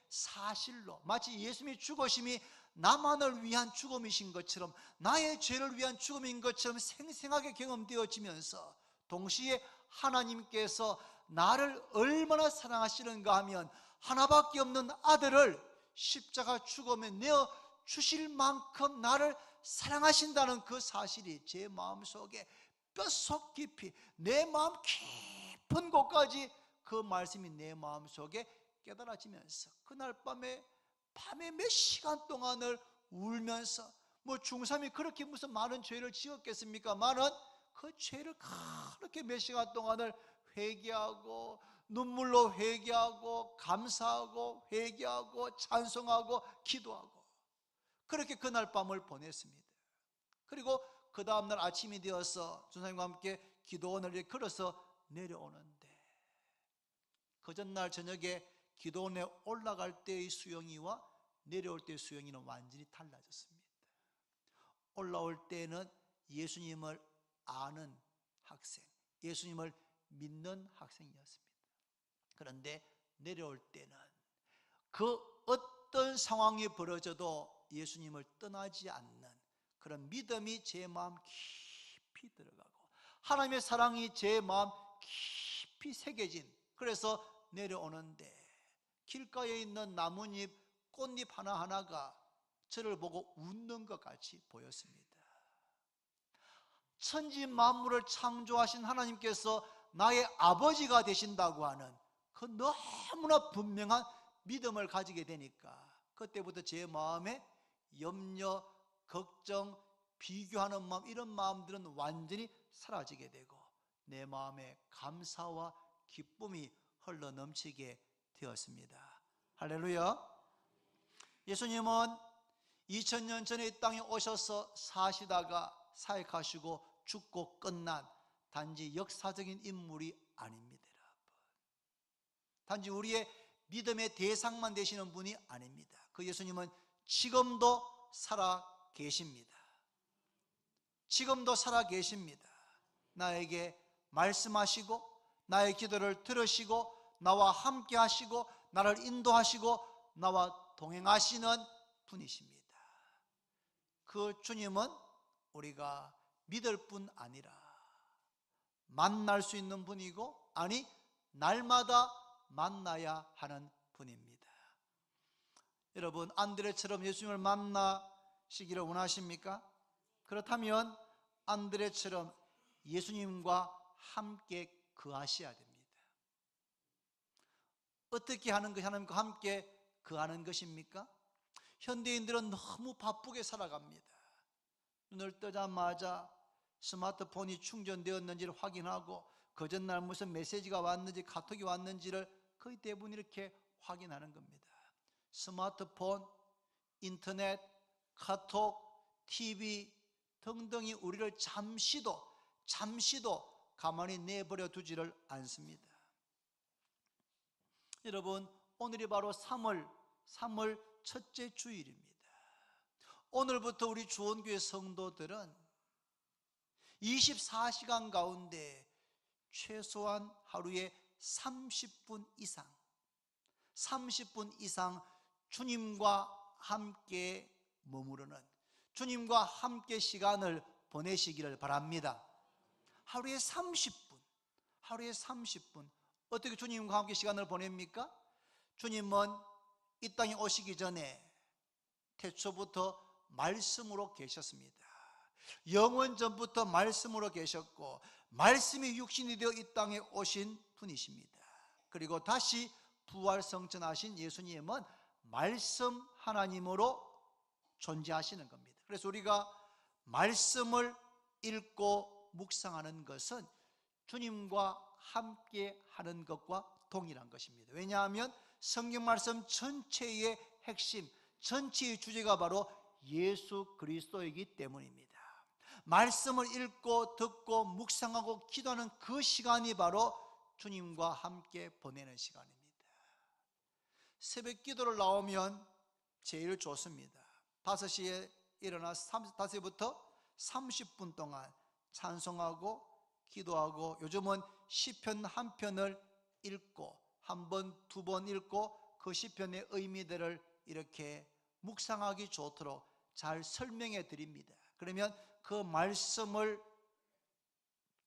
사실로, 마치 예수님의 죽으심이 나만을 위한 죽음이신 것처럼, 나의 죄를 위한 죽음인 것처럼 생생하게 경험되어지면서 동시에 하나님께서 나를 얼마나 사랑하시는가 하면 하나밖에 없는 아들을 십자가 죽음에 내어 주실 만큼 나를 사랑하신다는 그 사실이 제 마음속에 뼛속 깊이, 내 마음 깊은 곳까지 그 말씀이 내 마음속에 깨달아지면서 그날 밤에 몇 시간 동안을 울면서, 뭐 중3이 그렇게 무슨 많은 죄를 지었겠습니까마는 그 죄를 그렇게 몇 시간 동안을 회개하고 눈물로 회개하고 감사하고 회개하고 찬송하고 기도하고 그렇게 그날 밤을 보냈습니다. 그리고 그 다음날 아침이 되어서 전사님과 함께 기도원을 걸어서 내려오는데 그 전날 저녁에 기도원에 올라갈 때의 수영이와 내려올 때의 수영이는 완전히 달라졌습니다. 올라올 때는 예수님을 아는 학생, 예수님을 믿는 학생이었습니다. 그런데 내려올 때는 그 어떤 상황이 벌어져도 예수님을 떠나지 않는 그런 믿음이 제 마음 깊이 들어가고 하나님의 사랑이 제 마음 깊이 새겨진, 그래서 내려오는데 길가에 있는 나뭇잎, 꽃잎 하나하나가 저를 보고 웃는 것 같이 보였습니다. 천지 만물을 창조하신 하나님께서 나의 아버지가 되신다고 하는 그 너무나 분명한 믿음을 가지게 되니까 그때부터 제 마음에 염려, 걱정, 비교하는 마음, 이런 마음들은 완전히 사라지게 되고 내 마음에 감사와 기쁨이 흘러넘치게 되었습니다. 할렐루야. 예수님은 2000년 전에 이 땅에 오셔서 사시다가 사역하시고 죽고 끝난 단지 역사적인 인물이 아닙니다. 여러분, 단지 우리의 믿음의 대상만 되시는 분이 아닙니다. 그 예수님은 지금도 살아 계십니다. 지금도 살아 계십니다. 나에게 말씀하시고 나의 기도를 들으시고 나와 함께 하시고 나를 인도하시고 나와 동행하시는 분이십니다. 그 주님은 우리가 믿을 뿐 아니라 만날 수 있는 분이고, 아니 날마다 만나야 하는 분입니다. 여러분, 안드레처럼 예수님을 만나시기를 원하십니까? 그렇다면 안드레처럼 예수님과 함께 거하셔야 됩니다. 어떻게 하는 것이 하나님과 함께 거하는 것입니까? 현대인들은 너무 바쁘게 살아갑니다. 눈을 뜨자마자 스마트폰이 충전되었는지를 확인하고 그 전날 무슨 메시지가 왔는지 카톡이 왔는지를 거의 대부분 이렇게 확인하는 겁니다. 스마트폰, 인터넷, 카톡, TV 등등이 우리를 잠시도 가만히 내버려 두지를 않습니다. 여러분, 오늘이 바로 3월 첫째 주일입니다. 오늘부터 우리 주원교회 성도들은 24시간 가운데 최소한 하루에 30분 이상 주님과 함께 머무르는, 주님과 함께 시간을 보내시기를 바랍니다. 하루에 30분. 어떻게 주님과 함께 시간을 보냅니까? 주님은 이 땅에 오시기 전에 태초부터 말씀으로 계셨습니다. 영원 전부터 말씀으로 계셨고 말씀이 육신이 되어 이 땅에 오신 분이십니다. 그리고 다시 부활성천하신 예수님은 말씀 하나님으로 존재하시는 겁니다. 그래서 우리가 말씀을 읽고 묵상하는 것은 주님과 함께 하는 것과 동일한 것입니다. 왜냐하면 성경 말씀 전체의 핵심, 전체의 주제가 바로 예수 그리스도이기 때문입니다. 말씀을 읽고 듣고 묵상하고 기도하는 그 시간이 바로 주님과 함께 보내는 시간입니다. 새벽 기도를 나오면 제일 좋습니다. 5시에 일어나서 5시부터 30분 동안 찬송하고 기도하고, 요즘은 시편 한 편을 읽고 한 번, 두 번 읽고 그 시편의 의미들을 이렇게 묵상하기 좋도록 잘 설명해 드립니다. 그러면 그 말씀을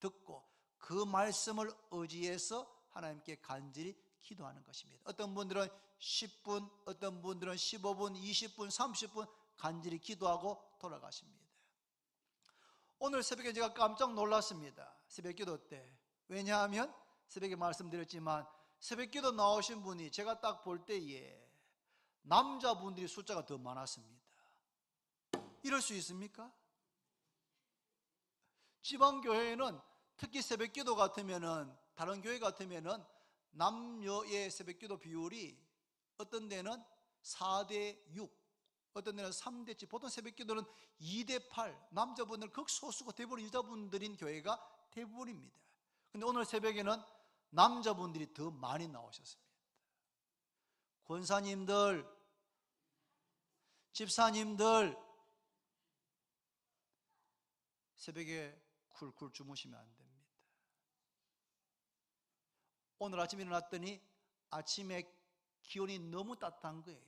듣고 그 말씀을 의지해서 하나님께 간절히 기도하는 것입니다. 어떤 분들은 10분, 어떤 분들은 15분, 20분, 30분 간절히 기도하고 돌아가십니다. 오늘 새벽에 제가 깜짝 놀랐습니다. 새벽 기도 때. 왜냐하면 새벽에 말씀드렸지만 새벽 기도 나오신 분이 제가 딱 볼 때에 남자분들이 숫자가 더 많았습니다. 이럴 수 있습니까? 지방교회에는 특히 새벽 기도 같으면은, 다른 교회 같으면은 남녀의 새벽 기도 비율이 어떤 데는 4대 6, 어떤 데는 3대 7, 보통 새벽 기도는 2대 8, 남자분들 극소수고 대부분 여자분들인 교회가 대부분입니다. 근데 오늘 새벽에는 남자분들이 더 많이 나오셨습니다. 권사님들, 집사님들, 새벽에 쿨쿨 주무시면 안 됩니다. 오늘 아침에 일어났더니 아침에 기온이 너무 따뜻한 거예요.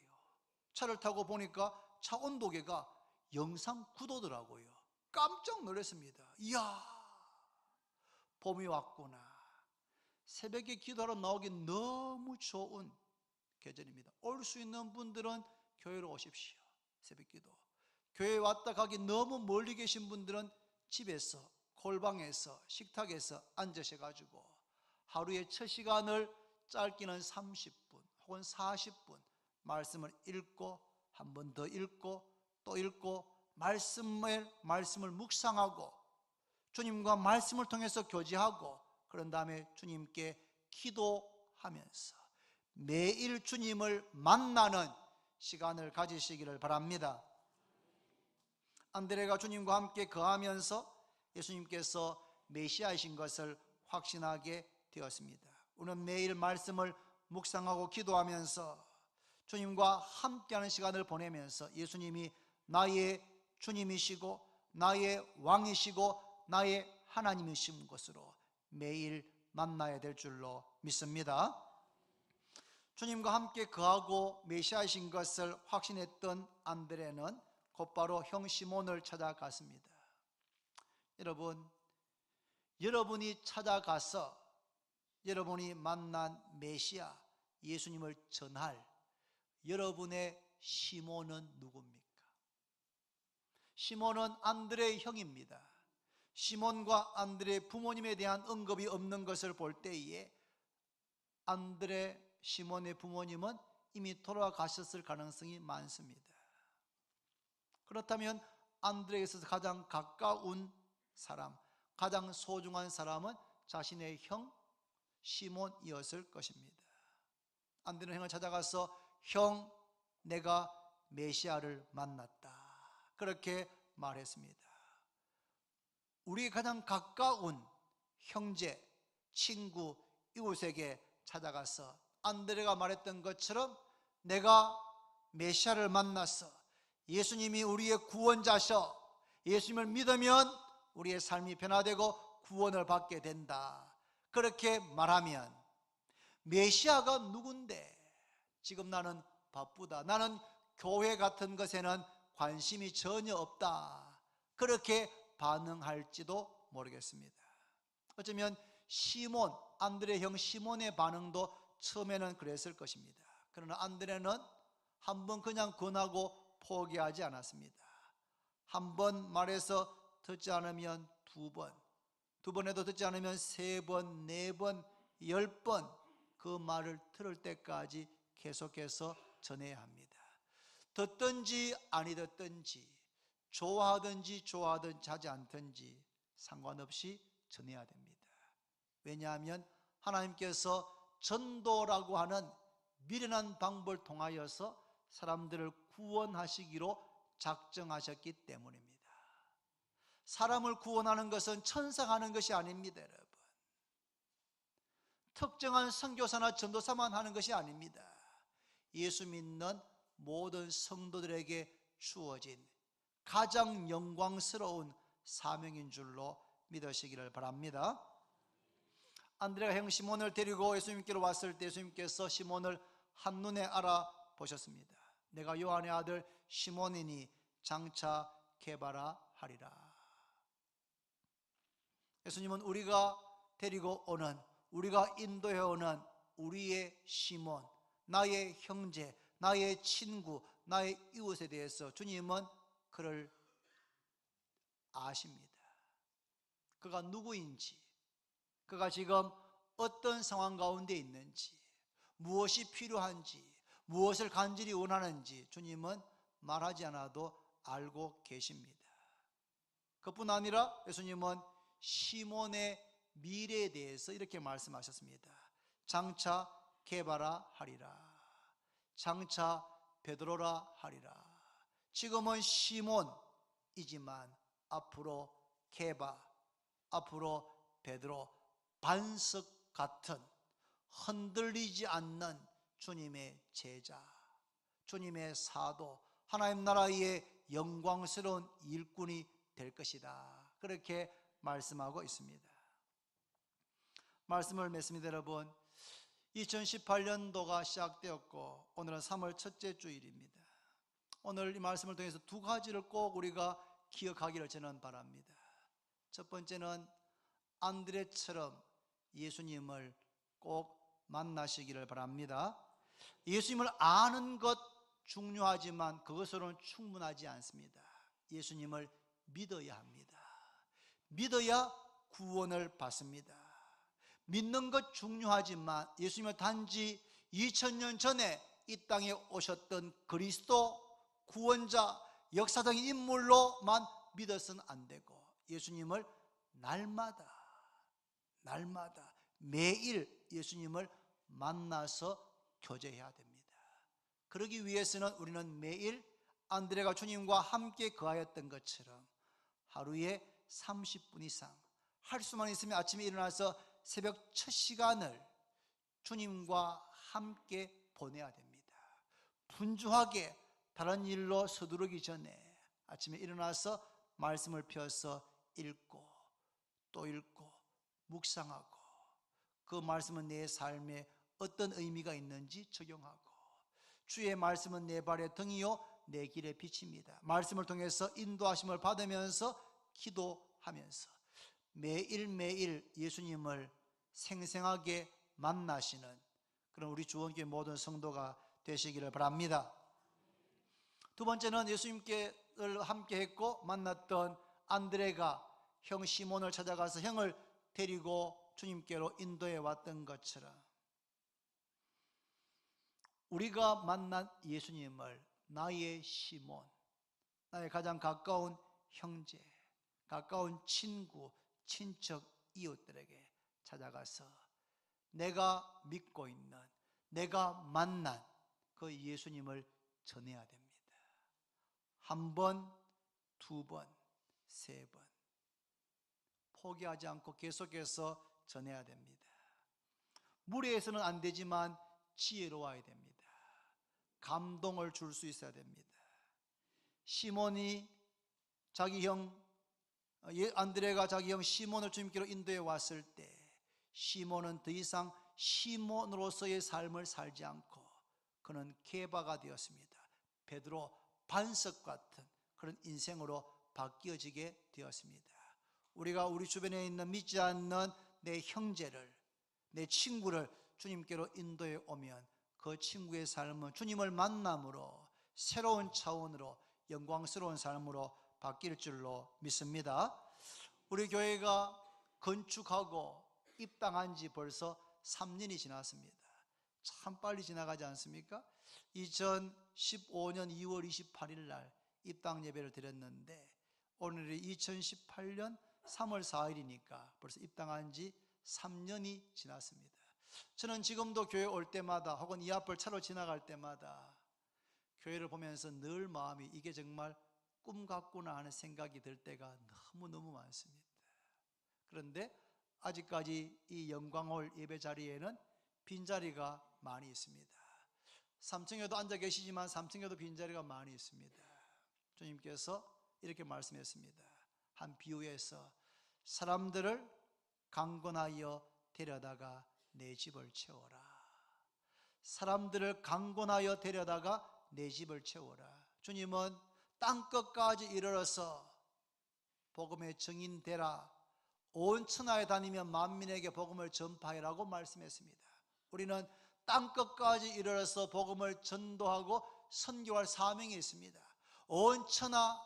차를 타고 보니까 차 온도계가 영상 9도더라고요. 깜짝 놀랐습니다. 이야, 봄이 왔구나. 새벽에 기도하러 나오기 너무 좋은 계절입니다. 올 수 있는 분들은 교회로 오십시오. 새벽 기도. 교회에 왔다 가기 너무 멀리 계신 분들은 집에서, 골방에서, 식탁에서 앉으셔가지고 하루의 첫 시간을 짧게는 30분 혹은 40분 말씀을 읽고 한 번 더 읽고 또 읽고 말씀을 묵상하고 주님과 말씀을 통해서 교제하고 그런 다음에 주님께 기도하면서 매일 주님을 만나는 시간을 가지시기를 바랍니다. 안드레가 주님과 함께 거하면서 예수님께서 메시아이신 것을 확신하게 되었습니다. 우리는 매일 말씀을 묵상하고 기도하면서 주님과 함께하는 시간을 보내면서 예수님이 나의 주님이시고 나의 왕이시고 나의 하나님이신 것으로 매일 만나야 될 줄로 믿습니다. 주님과 함께 거하고 메시아이신 것을 확신했던 안드레는 곧바로 형 시몬을 찾아갔습니다. 여러분, 여러분이 찾아가서 여러분이 만난 메시아 예수님을 전할 여러분의 시몬은 누굽니까? 시몬은 안드레의 형입니다. 시몬과 안드레의 부모님에 대한 언급이 없는 것을 볼 때에 시몬의 부모님은 이미 돌아가셨을 가능성이 많습니다. 그렇다면 안드레에게서 가장 가까운 사람, 가장 소중한 사람은 자신의 형 시몬이었을 것입니다. 안드레는 형을 찾아가서 형, 내가 메시아를 만났다, 그렇게 말했습니다. 우리 가장 가까운 형제, 친구, 이웃에게 찾아가서 안드레가 말했던 것처럼 내가 메시아를 만났어, 예수님이 우리의 구원자셔, 예수님을 믿으면 우리의 삶이 변화되고 구원을 받게 된다, 그렇게 말하면 메시아가 누군데 지금 나는 바쁘다, 나는 교회 같은 것에는 관심이 전혀 없다, 그렇게 반응할지도 모르겠습니다. 어쩌면 시몬, 안드레 형 시몬의 반응도 처음에는 그랬을 것입니다. 그러나 안드레는 한번 그냥 권하고 포기하지 않았습니다. 한 번 말해서 듣지 않으면 두 번, 두 번에도 듣지 않으면 세 번, 네 번, 10번 그 말을 들을 때까지 계속해서 전해야 합니다. 듣든지 아니 듣든지, 좋아하든지 하지 않든지 상관없이 전해야 됩니다. 왜냐하면 하나님께서 전도라고 하는 미련한 방법을 통하여서 사람들을 구원하시기로 작정하셨기 때문입니다. 사람을 구원하는 것은 천사가 하는 것이 아닙니다. 여러분, 특정한 선교사나 전도사만 하는 것이 아닙니다. 예수 믿는 모든 성도들에게 주어진 가장 영광스러운 사명인 줄로 믿으시기를 바랍니다. 안드레가 형 시몬을 데리고 예수님께로 왔을 때 예수님께서 시몬을 한눈에 알아보셨습니다. 내가 요한의 아들 시몬이니 장차 게바라 하리라. 예수님은 우리가 데리고 오는, 우리가 인도해오는 우리의 시몬, 나의 형제, 나의 친구, 나의 이웃에 대해서 주님은 그를 아십니다. 그가 누구인지, 그가 지금 어떤 상황 가운데 있는지, 무엇이 필요한지, 무엇을 간절히 원하는지 주님은 말하지 않아도 알고 계십니다. 그뿐 아니라 예수님은 시몬의 미래에 대해서 이렇게 말씀하셨습니다. 장차 게바라 하리라, 장차 베드로라 하리라. 지금은 시몬이지만 앞으로 게바, 앞으로 베드로, 반석 같은 흔들리지 않는 주님의 제자, 주님의 사도, 하나님 나라의 영광스러운 일꾼이 될 것이다, 그렇게 말씀하고 있습니다. 말씀을 맺습니다. 여러분, 2018년도가 시작되었고 오늘은 3월 첫째 주일입니다. 오늘 이 말씀을 통해서 두 가지를 꼭 우리가 기억하기를 저는 바랍니다. 첫 번째는 안드레처럼 예수님을 꼭 만나시기를 바랍니다. 예수님을 아는 것 중요하지만 그것으로는 충분하지 않습니다. 예수님을 믿어야 합니다. 믿어야 구원을 받습니다. 믿는 것 중요하지만 예수님은 단지 2000년 전에 이 땅에 오셨던 그리스도 구원자 역사적인 인물로만 믿어서는 안 되고 예수님을 날마다 매일 예수님을 만나서 교제해야 됩니다. 그러기 위해서는 우리는 매일 안드레가 주님과 함께 거하였던 것처럼 하루에 30분 이상 할 수만 있으면 아침에 일어나서 새벽 첫 시간을 주님과 함께 보내야 됩니다. 분주하게 다른 일로 서두르기 전에 아침에 일어나서 말씀을 펴서 읽고 또 읽고 묵상하고 그 말씀은 내 삶에 어떤 의미가 있는지 적용하고 주의 말씀은 내 발의 등이요 내 길의 빛입니다. 말씀을 통해서 인도하심을 받으면서 기도하면서 매일매일 예수님을 생생하게 만나시는 그런 우리 주원교회 모든 성도가 되시기를 바랍니다. 두 번째는 예수님께를 함께 했고 만났던 안드레가 형 시몬을 찾아가서 형을 데리고 주님께로 인도해 왔던 것처럼 우리가 만난 예수님을 나의 시몬, 나의 가장 가까운 형제, 가까운 친구, 친척, 이웃들에게 찾아가서 내가 믿고 있는, 내가 만난 그 예수님을 전해야 됩니다. 한 번, 두 번, 세 번 포기하지 않고 계속해서 전해야 됩니다. 무리해서는 안 되지만 지혜로워야 됩니다. 감동을 줄 수 있어야 됩니다. 시몬이 자기 형 안드레가 자기 형 시몬을 주님께로 인도해 왔을 때 시몬은 더 이상 시몬으로서의 삶을 살지 않고 그는 게바가 되었습니다. 베드로 반석 같은 그런 인생으로 바뀌어지게 되었습니다. 우리가 우리 주변에 있는 믿지 않는 내 형제를, 내 친구를 주님께로 인도해 오면 그 친구의 삶은 주님을 만남으로 새로운 차원으로 영광스러운 삶으로 바뀔 줄로 믿습니다. 우리 교회가 건축하고 입당한 지 벌써 3년이 지났습니다. 참 빨리 지나가지 않습니까? 2015년 2월 28일 날 입당 예배를 드렸는데 오늘이 2018년 3월 4일이니까 벌써 입당한 지 3년이 지났습니다. 저는 지금도 교회 올 때마다 혹은 이 앞을 차로 지나갈 때마다 교회를 보면서 늘 마음이 이게 정말 꿈 같구나 하는 생각이 들 때가 너무너무 많습니다. 그런데 아직까지 이 영광홀 예배 자리에는 빈자리가 많이 있습니다. 3층에도 앉아 계시지만 3층에도 빈자리가 많이 있습니다. 주님께서 이렇게 말씀했습니다. 한 비유에서 사람들을 강권하여 데려다가 내 집을 채워라. 사람들을 강권하여 데려다가 내 집을 채워라. 주님은 땅끝까지 이르러서 복음의 증인 되라. 온 천하에 다니며 만민에게 복음을 전파하라고 말씀했습니다. 우리는 땅끝까지 이르러서 복음을 전도하고 선교할 사명이 있습니다. 온 천하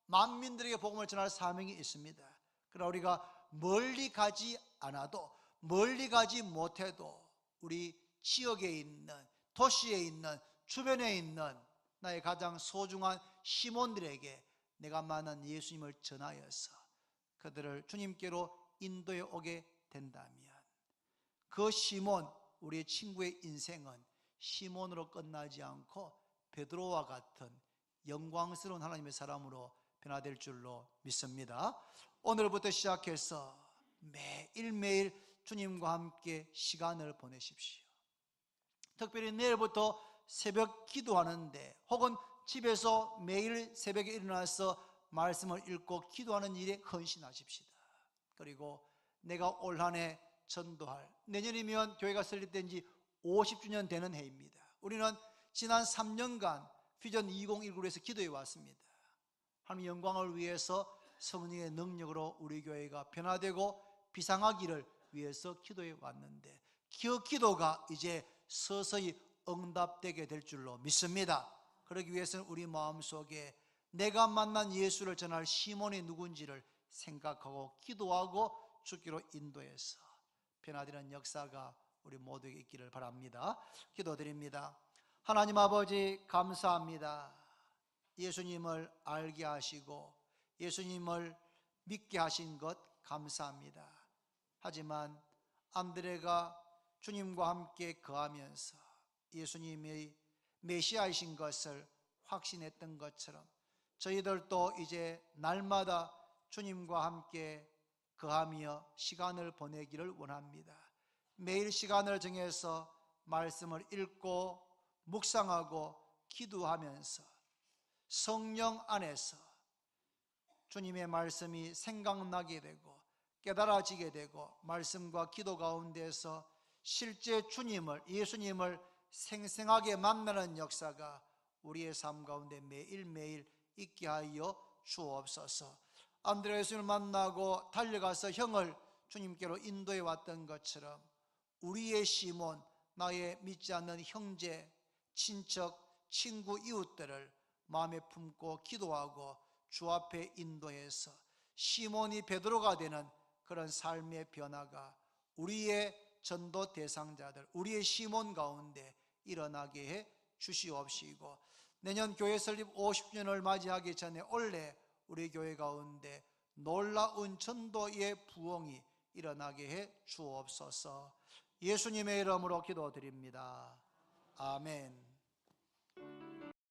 만민들에게 복음을 전할 사명이 있습니다. 그러나 우리가 멀리 가지 않아도 멀리 가지 못해도 우리 지역에 있는 도시에 있는 주변에 있는 나의 가장 소중한 시몬들에게 내가 만난 예수님을 전하여서 그들을 주님께로 인도해 오게 된다면 그 시몬, 우리의 친구의 인생은 시몬으로 끝나지 않고 베드로와 같은 영광스러운 하나님의 사람으로 변화될 줄로 믿습니다. 오늘부터 시작해서 매일매일 주님과 함께 시간을 보내십시오. 특별히 내일부터 새벽 기도하는데 혹은 집에서 매일 새벽에 일어나서 말씀을 읽고 기도하는 일에 헌신하십시다. 그리고 내가 올 한 해 전도할, 내년이면 교회가 설립된 지 50주년 되는 해입니다. 우리는 지난 3년간 비전 2019에서 기도해 왔습니다. 하나님의 영광을 위해서 성령의 능력으로 우리 교회가 변화되고 비상하기를 위해서 기도해 왔는데 그 기도가 이제 서서히 응답되게 될 줄로 믿습니다. 그러기 위해서는 우리 마음속에 내가 만난 예수를 전할 시몬이 누군지를 생각하고 기도하고 주기로 인도해서 변화되는 역사가 우리 모두에게 있기를 바랍니다. 기도드립니다. 하나님 아버지 감사합니다. 예수님을 알게 하시고 예수님을 믿게 하신 것 감사합니다. 하지만 안드레가 주님과 함께 거하면서 예수님의 메시아이신 것을 확신했던 것처럼 저희들도 이제 날마다 주님과 함께 거하며 시간을 보내기를 원합니다. 매일 시간을 정해서 말씀을 읽고 묵상하고 기도하면서 성령 안에서 주님의 말씀이 생각나게 되고 깨달아지게 되고 말씀과 기도 가운데서 실제 주님을, 예수님을 생생하게 만나는 역사가 우리의 삶 가운데 매일매일 있게 하여 주옵소서. 안드레가 예수님을 만나고 달려가서 형을 주님께로 인도해 왔던 것처럼 우리의 시몬, 나의 믿지 않는 형제, 친척, 친구, 이웃들을 마음에 품고 기도하고 주 앞에 인도해서 시몬이 베드로가 되는 그런 삶의 변화가 우리의 전도 대상자들, 우리의 시몬 가운데 일어나게 해 주시옵시고, 내년 교회 설립 50주년을 맞이하기 전에 올해 우리 교회 가운데 놀라운 전도의 부흥이 일어나게 해 주옵소서. 예수님의 이름으로 기도드립니다. 아멘.